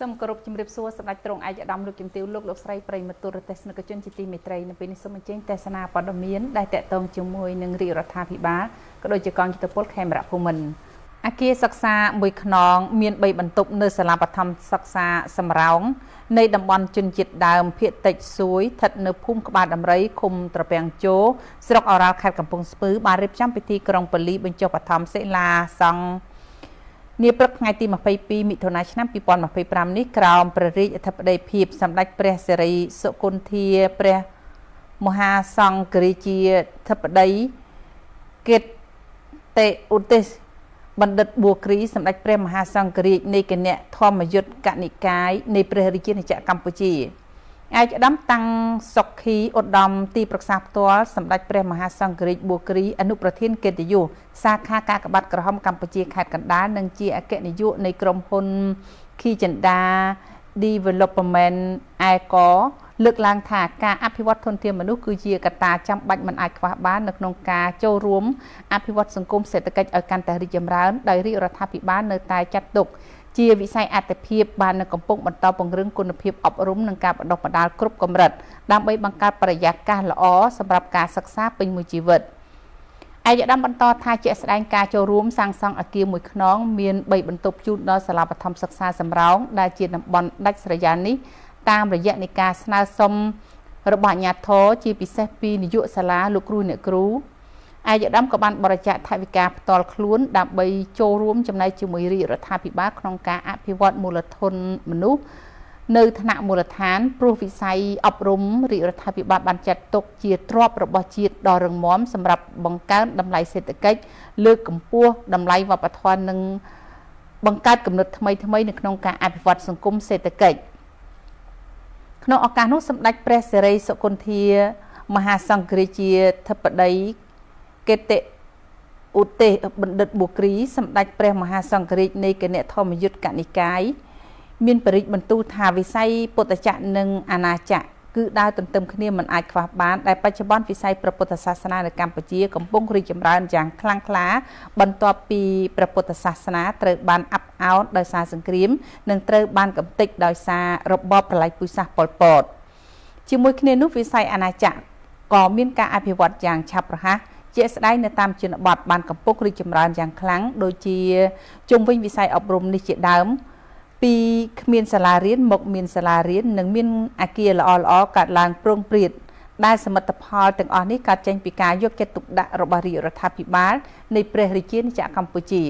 សូមគោរពជំរាបសួរសម្ដេចទ្រង់ឯកឧត្តមលោកជំទាវលោកស្រីប្រិយមិត្តទូរទស្សនិកជនជាទីមេត្រីនៅពេលនេះសូមអញ្ជើញទស្សនាព័ត៌មានដែលតកតងជាមួយនឹងរាជរដ្ឋាភិបាលក៏ដូចជាកងយុទ្ធពលខេមរៈភូមិន្ទអគារសិក្សាមួយខ្នងមាន3បន្ទប់នៅសាលាបឋមសិក្សាសំរោងនៃតំបន់ជនជាតិដើមភៀកតិចសួយស្ថិតនៅភូមិក្បាលដំរីឃុំត្រពាំងជោស្រុកអូរ៉ាល់ខេត្តកំពង់ស្ពឺបានរៀបចំពិធីក្រុងប៉ូលីបញ្ចុះបឋមសិលាសង្ឃនាព្រឹកថ្ងៃទី22មិថុនាឆ្នាំ2025នេះក្រោមព្រះរាជអធិបតីភាពសម្ដេចព្រះសិរីសុគន្ធាព្រះមហាសង្ឃរាជាធិបតីកេតេឧទ្ទេសបណ្ឌិតបួគ្រីសម្ដេចព្រះមហាសង្ឃរាជនៃគណៈធម្មយុត្តកនិកាយនៃព្រះរាជាណាចក្រកម្ពុជាឯកឧត្តមតាំងសុខីឧត្តមទីប្រឹក្សាផ្ទាល់សម្ដេចព្រះមហាសង្ឃរាជបួគ្រីអនុប្រធានកិត្តិយសសាខាកាកបាទក្រហមកម្ពុជាខេត្តកណ្ដាលនិងជាអគ្គនាយកនៃក្រុមហ៊ុន Kijanda Development Eco លើកឡើងថាការអភិវឌ្ឍធនធានមនុស្សគឺជាកត្តាចាំបាច់មិនអាចខ្វះបាននៅក្នុងការចូលរួមអភិវឌ្ឍសង្គមសេដ្ឋកិច្ចឲ្យកាន់តែរីកចម្រើនដោយរាជរដ្ឋាភិបាលនៅតែចាត់ទុកជាវិស័យអតិភិបបាននៅកំពុងបន្តពង្រឹងគុណភាពអប់រំនិងការបណ្ដុះបណ្ដាលគ្រប់កម្រិតដើម្បីបង្កើតបរិយាកាសល្អសម្រាប់ការសិក្សាពេញមួយជីវិតឯកឧត្តមបន្តថាជាក់ស្ដែងការចូលរួមសាងសង់អគារមួយខ្នងមាន3បន្ទប់ជូនដល់សាលាបឋមសិក្សាសំរោងដែលជាតំបន់ដាច់ស្រយាលនេះតាមរយៈនៃការស្នើសុំរបស់អាជ្ញាធរជាពិសេសពីនាយកសាលាលោកគ្រូអ្នកគ្រូឯកឧត្តមក៏បានបរិច្ចាគថវិកាផ្ទាល់ខ្លួនដើម្បីចូលរួមចំណែកជាមួយរាជរដ្ឋាភិបាលក្នុងការអភិវឌ្ឍមូលធនមនុស្សនៅថ្នាក់មូលដ្ឋានព្រោះវិស័យអប់រំរាជរដ្ឋាភិបាលបានចាត់ទុកជាទ្រព្យរបស់ជាតិដ៏រឹងមាំសម្រាប់បង្កើនតម្លៃសេដ្ឋកិច្ចលើកកម្ពស់តម្លៃវប្បធម៌និងបង្កើតគំនិតថ្មីៗនៅក្នុងការអភិវឌ្ឍសង្គមសេដ្ឋកិច្ចក្នុងឱកាសនោះសម្ដេចព្រះសិរីសុគន្ធាមហាសង្ឃរាជាធិបតីកេតេឧទ្ទេសបណ្ឌិតបួគ្រីសម្ដេចព្រះមហាសង្ឃរាជនៃគណៈធម្មយុត្តកនិកាយមានបរិយាបន្ទូលថាវិស័យពុទ្ធចក្រនិងអាណាចក្រគឺដើរទន្ទឹមគ្នាមិនអាចខ្វះបានដែលបច្ចុប្បន្នវិស័យព្រះពុទ្ធសាសនានៅកម្ពុជាកំពុងរីកចម្រើនយ៉ាងខ្លាំងក្លាបន្ទាប់ពីព្រះពុទ្ធសាសនាត្រូវបានអាប់អោនដោយសារសង្គ្រាមនិងត្រូវបានកំទេចដោយសាររបបប្រល័យពូជសាសន៍ប៉ុលពតជាមួយគ្នានោះវិស័យអាណាចក្រក៏មានការអភិវឌ្ឍយ៉ាងឆាប់រហ័សជាក់ស្ដែងនៅតាមជនបទបានកំពុងរីកចម្រើនយ៉ាងខ្លាំងដូចជាជុំវិញវិស័យអប់រំនេះជាដើមពីគ្មានសាលារៀនមកមានសាលារៀននិងមានអគារល្អៗកើតឡើងប្រងព្រាតដែលសមិទ្ធផលទាំងអស់នេះកើតចេញពីការយកចិត្តទុកដាក់របស់រាជរដ្ឋាភិបាលនៃព្រះរាជាណាចក្រកម្ពុជា